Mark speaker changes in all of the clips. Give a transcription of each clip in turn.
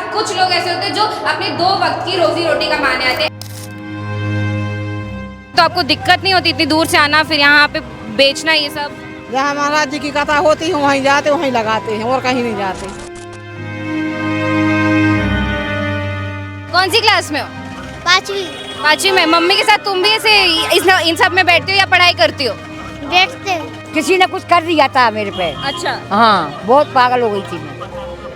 Speaker 1: तरफ कुछ लोग ऐसे होते हैं जो अपने 2 वक्त की रोजी रोटी कमाने आते हैं। तो आपको दिक्कत नहीं होती इतनी दूर से आना फिर यहाँ पे बेचना ये सब?
Speaker 2: जहाँ महाराज जी की कथा होती है वहीं जाते वहीं लगाते हैं और कहीं नहीं जाते।
Speaker 1: कौन सी क्लास में हो?
Speaker 3: 5वीं।
Speaker 1: 5वीं में। मम्मी के साथ तुम भी ऐसे इन सब में बैठते हो या पढ़ाई करती हो?
Speaker 3: बैठते।
Speaker 4: किसी ने कुछ कर दिया था मेरे पे।
Speaker 1: अच्छा।
Speaker 4: हाँ, बहुत पागल हो गई थी मैं।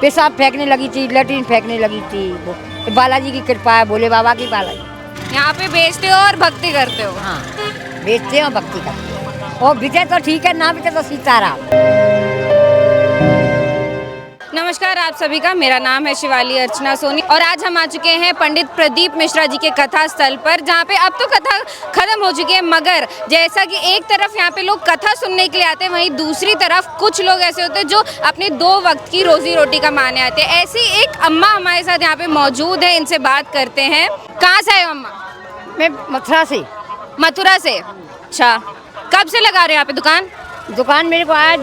Speaker 4: पेशाब फेंकने लगी थी, लैट्रिन फेंकने लगी थी। बालाजी की कृपा है, भोले बाबा की। बालाजी
Speaker 1: यहाँ पे बेचते हो और भक्ति करते हो?
Speaker 4: हाँ, बेचते हैं और भक्ति करते हैं। और बिचे तो ठीक है, ना बिचे तो सीताराम।
Speaker 1: नमस्कार आप सभी का, मेरा नाम है शिवाली अर्चना सोनी और आज हम आ चुके हैं पंडित प्रदीप मिश्रा जी के कथा स्थल पर, जहाँ पे अब तो कथा खत्म हो चुकी है, मगर जैसा कि एक तरफ यहाँ पे लोग कथा सुनने के लिए आते हैं, वहीं दूसरी तरफ कुछ लोग ऐसे होते हैं जो अपने 2 वक्त की रोजी रोटी कमाने आते हैं। ऐसी एक अम्मा हमारे साथ यहाँ पे मौजूद है, इनसे बात करते हैं। कहाँ से आए हो अम्मा?
Speaker 4: मैं मथुरा से।
Speaker 1: मथुरा से? अच्छा, कब से लगा रहे हो यहाँ पे दुकान?
Speaker 4: दुकान मेरे को आज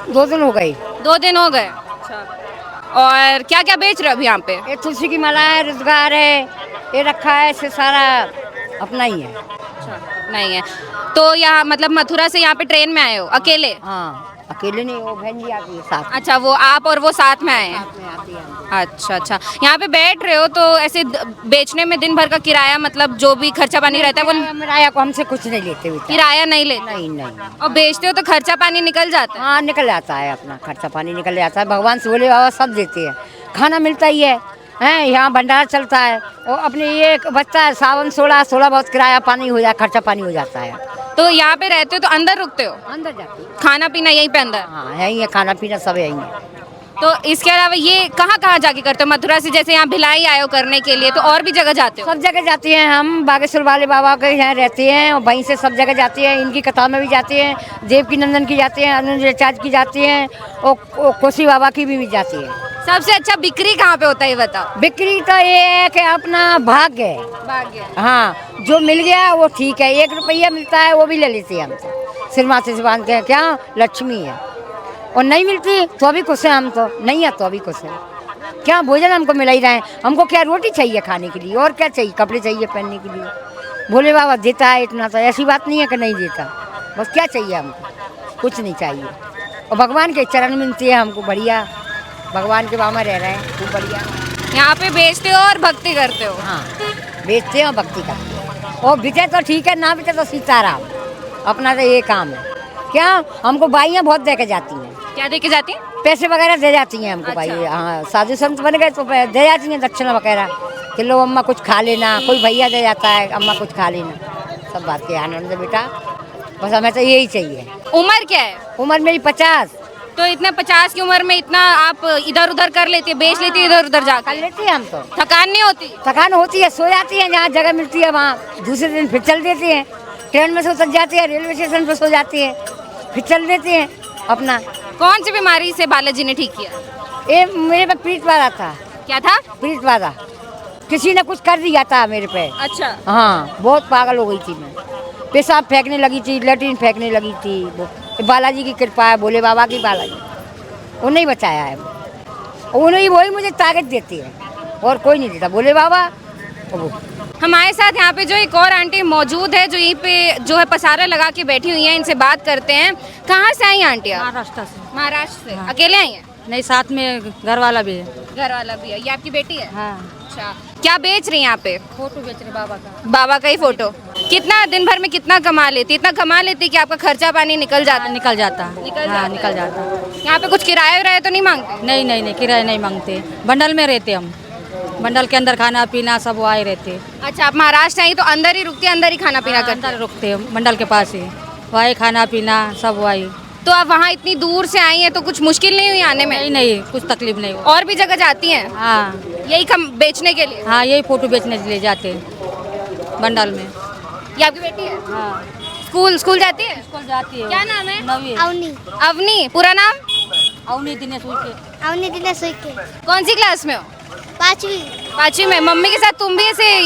Speaker 4: 2 दिन हो गए।
Speaker 1: 2 दिन हो गए। और क्या क्या बेच रहे हो अभी यहाँ पे?
Speaker 4: ये तुलसी की माला है, रोजगार है, ये रखा है, इससे सारा अपना ही है।
Speaker 1: नहीं है तो यहाँ मतलब मथुरा से यहाँ पे ट्रेन में आए हो अकेले?
Speaker 4: हाँ, अकेले नहीं, वो बहन जी आती है साथ।
Speaker 1: अच्छा, वो आप और वो साथ में आए हैं?
Speaker 4: साथ में आती है।
Speaker 1: अच्छा अच्छा, यहाँ पे बैठ रहे हो तो ऐसे बेचने में दिन भर का किराया मतलब जो भी खर्चा पानी रहता है वो?
Speaker 4: किराया को हमसे कुछ नहीं लेते बेटा।
Speaker 1: किराया नहीं लेते?
Speaker 4: नहीं नहीं।
Speaker 1: और बेचते हो तो खर्चा पानी निकल जाता है?
Speaker 4: हाँ, निकल जाता है, अपना खर्चा पानी निकल जाता है। भगवान से बोले बाबा सब देते हैं, खाना मिलता ही है। यहाँ भंडारा चलता है और अपने ये बचता है सावन 16 बहुत किराया पानी हो जाए, खर्चा पानी हो जाता है।
Speaker 1: तो यहाँ पे रहते हो तो अंदर रुकते हो?
Speaker 4: अंदर जाती है।
Speaker 1: खाना पीना यहीं पे अंदर?
Speaker 4: हाँ, यहीं है, खाना पीना सब यहीं है।
Speaker 1: तो इसके अलावा ये कहाँ कहाँ जाके करते हो? मथुरा से जैसे यहाँ भिलाई आए हो करने के लिए, तो और भी जगह जाते हो?
Speaker 4: सब जगह जाती हैं हम, बागेश्वर वाले बाबा के यहाँ रहते हैं और वहीं से सब जगह जाती हैं। इनकी कथा में भी जाते हैं, देवकी नंदन की जाती हैं, अनंत रिचार्ज की जाती हैं और कोसी बाबा की भी जाती है।
Speaker 1: सबसे अच्छा बिक्री कहाँ पे होता है ये बताओ?
Speaker 4: बिक्री तो ये है कि अपना भाग्य है।
Speaker 1: भाग्य।
Speaker 4: हाँ, जो मिल गया वो ठीक है। 1 रुपया मिलता है वो भी ले लेते हैं हम तो, सिर माथे से बांधते हैं, क्या लक्ष्मी है। और नहीं मिलती तो अभी खुश हैं हम, तो नहीं है तो अभी खुश हैं। क्या भोजन हमको मिल ही रहा है, हमको क्या रोटी चाहिए खाने के लिए और क्या चाहिए, कपड़े चाहिए पहनने के लिए। भोले बाबा देता है इतना, तो ऐसी बात नहीं है कि नहीं देता। बस क्या चाहिए हमको, कुछ नहीं चाहिए। और भगवान के चरण मिलती है हमको बढ़िया, भगवान के बाबा रह रहे हैं खूब बढ़िया।
Speaker 1: यहाँ पे बेचते हो और भक्ति करते हो?
Speaker 4: हाँ, बेचते हैं और भक्ति करते हैं। और बिचे तो ठीक है, ना बिचे तो सीताराम। अपना तो ये काम है। क्या हमको बाइयाँ बहुत दे के जाती हैं।
Speaker 1: क्या दे के जाती हैं?
Speaker 4: पैसे वगैरह दे जाती हैं हमको।
Speaker 1: अच्छा।
Speaker 4: भाई हाँ, साधु संत बन गए तो दे जाती हैं दक्षिणा वगैरह कि लो अम्मा कुछ खा लेना। कोई भैया दे जाता है, अम्मा कुछ खा लेना। सब बात के आनंद है बेटा, बस हमें तो यही चाहिए।
Speaker 1: उम्र क्या है?
Speaker 4: उम्र मेरी 50।
Speaker 1: तो इतने 50 की उम्र में इतना आप इधर उधर कर लेती है, बेच लेती है इधर उधर
Speaker 4: कर
Speaker 1: जाकर?
Speaker 4: लेते हैं हम तो।
Speaker 1: थकान नहीं होती?
Speaker 4: थकान होती है, सो जाती है, जहाँ जगह मिलती है वहाँ दूसरे दिन फिर चल देती हैं। ट्रेन में से उतर जाती है, रेलवे स्टेशन पर सो जाती है, फिर चल देते हैं अपना।
Speaker 1: कौन सी बीमारी से बालाजी ने ठीक किया?
Speaker 4: ये मेरे पे पीठ वाला था।
Speaker 1: क्या था?
Speaker 4: पीठ वाला, किसी ने कुछ कर दिया था मेरे पे।
Speaker 1: अच्छा।
Speaker 4: हाँ, बहुत पागल हो गई थी मैं। पेशाब फेंकने लगी थी, लैट्रिन फेंकने लगी थी। बालाजी की कृपा है, भोले बाबा की। बालाजी उन्हें ही बचाया है, उन्हें वही मुझे ताकत देती है और कोई नहीं देता, भोले बाबा। वो
Speaker 1: हमारे साथ यहाँ पे जो एक और आंटी मौजूद है जो यहीं पे जो है पसारा लगा के बैठी हुई हैं, इनसे बात करते हैं। कहाँ से आई आंटी आप?
Speaker 5: महाराष्ट्र से।
Speaker 1: महाराष्ट्र से।
Speaker 5: हाँ।
Speaker 1: अकेले आई हैं?
Speaker 5: नहीं, साथ में घर वाला भी है।
Speaker 1: घर वाला भी है। ये आपकी बेटी है?
Speaker 5: हाँ,
Speaker 1: अच्छा, क्या बेच रही हैं यहाँ पे?
Speaker 5: फोटो बेच रहे बाबा का।
Speaker 1: बाबा का ही फोटो। कितना दिन भर में कितना कमा लेती? इतना कमा लेती कि आपका खर्चा पानी निकल जाता?
Speaker 5: हाँ, निकल जाता।
Speaker 1: निकल
Speaker 5: हाँ,
Speaker 1: जाता
Speaker 5: निकल
Speaker 1: है।
Speaker 5: जाता।
Speaker 1: यहाँ पे कुछ किराया विराया तो नहीं मांगते?
Speaker 5: नहीं नहीं नहीं, किराया नहीं मांगते। बंडल में रहते हम, बंडल के अंदर खाना पीना सब वो आए रहते।
Speaker 1: अच्छा, आप महाराष्ट्र आई तो अंदर ही रुकती, अंदर ही खाना पीना करते?
Speaker 5: अंदर रुकते हम, बंडल के पास ही, वही खाना पीना सब वही।
Speaker 1: तो आप वहाँ इतनी दूर से आई हैं तो कुछ मुश्किल नहीं हुई आने में?
Speaker 5: नहीं नहीं, कुछ तकलीफ नहीं हुआ।
Speaker 1: और भी जगह जाती हैं
Speaker 5: हाँ
Speaker 1: यही बेचने के लिए?
Speaker 5: हाँ, यही फोटो बेचने के लिए जाते बंडल में।
Speaker 1: ये आपकी बेटी है?
Speaker 5: हाँ,
Speaker 1: स्कूल जाती है?
Speaker 5: स्कूल जाती है।
Speaker 1: क्या नाम है?
Speaker 5: नवी।
Speaker 3: अवनी।
Speaker 1: अवनी। पूरा नाम?
Speaker 5: अवनी दिनेश उइके।
Speaker 3: अवनी दिनेश उइके।
Speaker 1: कौन सी क्लास में हो?
Speaker 3: 5वीं।
Speaker 1: 5वीं में। मम्मी के साथ तुम भी ऐसे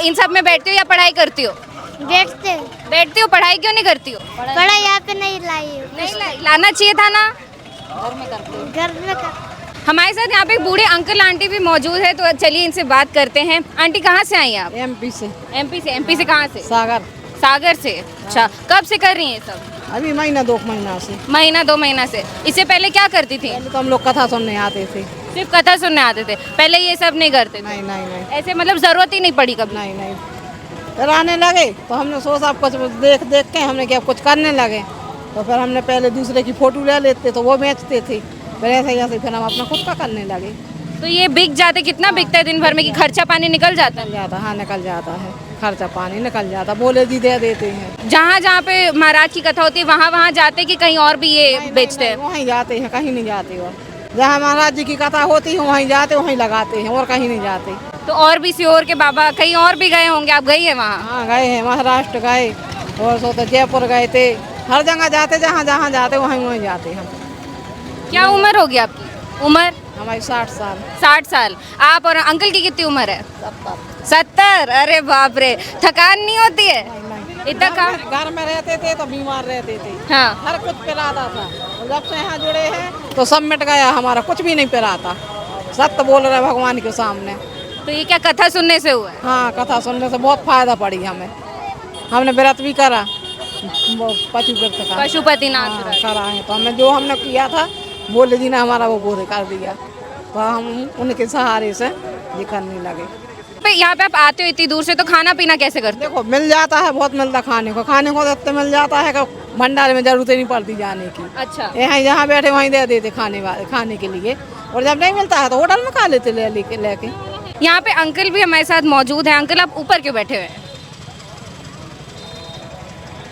Speaker 1: इन सब में बैठती हो या पढ़ाई करती हो?
Speaker 3: बैठते।
Speaker 1: बैठती हो, पढ़ाई क्यों नहीं करती हो?
Speaker 3: पढ़ाई यहाँ पे नहीं लाई हूँ।
Speaker 1: नहीं लाना चाहिए था ना।
Speaker 5: घर में करते।
Speaker 3: घर में कर।
Speaker 1: हमारे साथ यहाँ पे बूढ़े अंकल आंटी भी मौजूद है, तो चलिए इनसे बात करते हैं। आंटी कहाँ से आई आप?
Speaker 2: एमपी से।
Speaker 1: एमपी से कहाँ से?
Speaker 2: सागर।
Speaker 1: सागर से। अच्छा, कब से कर रही हैं ये सब?
Speaker 2: अभी महीना 2 महीना से।
Speaker 1: महीना 2 महीना से। इससे पहले क्या करती थी?
Speaker 2: पहले तो हम लोग कथा सुनने आते थे।
Speaker 1: सिर्फ कथा सुनने आते थे, पहले ये सब नहीं करते थे?
Speaker 2: नहीं नहीं नहीं
Speaker 1: ऐसे मतलब जरूरत ही नहीं पड़ी कभी?
Speaker 2: नहीं नहीं। फिर आने लगे तो हमने सोचा कुछ देख देख के हमने क्या कुछ करने लगे, तो फिर हमने पहले दूसरे की फोटो ले लेते तो वो बेचते थे, फिर ऐसे फिर हम अपना खुद का करने लगे।
Speaker 1: तो ये बिक जाते, कितना बिकता है दिन भर में कि खर्चा पानी निकल जाता है?
Speaker 2: निकल जाता, हाँ निकल जाता है, खर्चा पानी निकल जाता, बोले जी दे देते हैं।
Speaker 1: जहाँ जहाँ पे महाराज की कथा होती है वहाँ वहाँ जाते कि कहीं और भी ये बेचते हैं?
Speaker 2: वहीं जाते हैं, कहीं नहीं जाते। और जहाँ महाराज जी की कथा होती है वहीं जाते, वहीं लगाते हैं और कहीं नहीं जाते।
Speaker 1: तो और भी सीहोर के बाबा कहीं और भी गए होंगे, आप गई हैं वहाँ?
Speaker 2: हाँ गए हैं, महाराष्ट्र गए और सो तो जयपुर गए थे, हर जगह जाते, जहाँ जहाँ जाते वहीं वहीं जाते हम।
Speaker 1: क्या उम्र होगी आपकी? उम्र
Speaker 2: हमारी 60 साल।
Speaker 1: 60 साल। आप और अंकल की कितनी उम्र है? 70। अरे बाप रे, थकान नहीं होती है? इतना काम?
Speaker 2: घर में रहते थे तो बीमार रहते थे,
Speaker 1: हाँ।
Speaker 2: हर कुछ पिलाता था, और जब से यहाँ जुड़े हैं तो सब मिट गया, हमारा कुछ भी नहीं पिलाता। सत्य बोल रहे भगवान के सामने।
Speaker 1: तो ये क्या कथा सुनने से हुआ है?
Speaker 2: हाँ, कथा सुनने से बहुत फायदा पड़ी हमें। हमने व्रत भी करा, पशु व्रत का
Speaker 1: पशुपतिनाथ
Speaker 2: हाँ,
Speaker 1: व्रत।
Speaker 2: करा है, तो हमने जो हमने किया था बोले जी ने हमारा वो पूरे कर दिया, तो हम उनके सहारे से ये करने लगे।
Speaker 1: यहाँ पे आप आते हो इतनी दूर से, तो खाना पीना कैसे करते
Speaker 2: देखो मिल जाता है, बहुत मिलता खाने को तो इतना मिल जाता है कि भंडारे में जरूरत ही नहीं पड़ती जाने की।
Speaker 1: हो? अच्छा।
Speaker 2: यहाँ जहाँ बैठे वहीं दे देते खाने के लिए, और जब नहीं मिलता है तो होटल में खा लेते लेके।
Speaker 1: यहाँ पे अंकल भी हमारे साथ मौजूद हैं। अंकल आप ऊपर क्यों बैठे हुए हैं?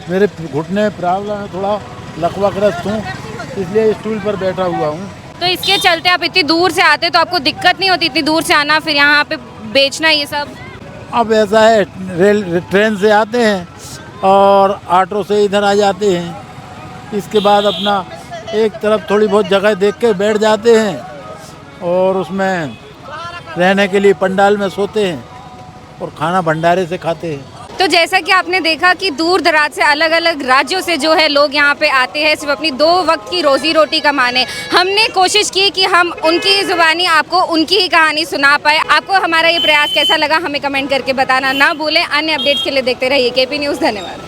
Speaker 6: मेरे घुटने में प्रॉब्लम है, थोड़ा लकवाग्रस्त हूँ, इसलिए स्टूल पर बैठा हुआ हूँ।
Speaker 1: तो इसके चलते आप इतनी दूर से आते तो आपको दिक्कत नहीं होती इतनी दूर से आना, फिर यहाँ पे बेचना ये सब?
Speaker 6: अब ऐसा है, ट्रेन से आते हैं और ऑटो से इधर आ जाते हैं, इसके बाद अपना एक तरफ थोड़ी बहुत जगह देख के बैठ जाते हैं और उसमें रहने के लिए पंडाल में सोते हैं और खाना भंडारे से खाते हैं।
Speaker 1: तो जैसा कि आपने देखा कि दूर दराज से अलग अलग राज्यों से जो है लोग यहाँ पे आते हैं सिर्फ अपनी 2 वक्त की रोजी रोटी कमाने। हमने कोशिश की कि हम उनकी ज़ुबानी आपको उनकी ही कहानी सुना पाए। आपको हमारा ये प्रयास कैसा लगा हमें कमेंट करके बताना ना भूलें। अन्य अपडेट्स के लिए देखते रहिए केपी न्यूज़। धन्यवाद।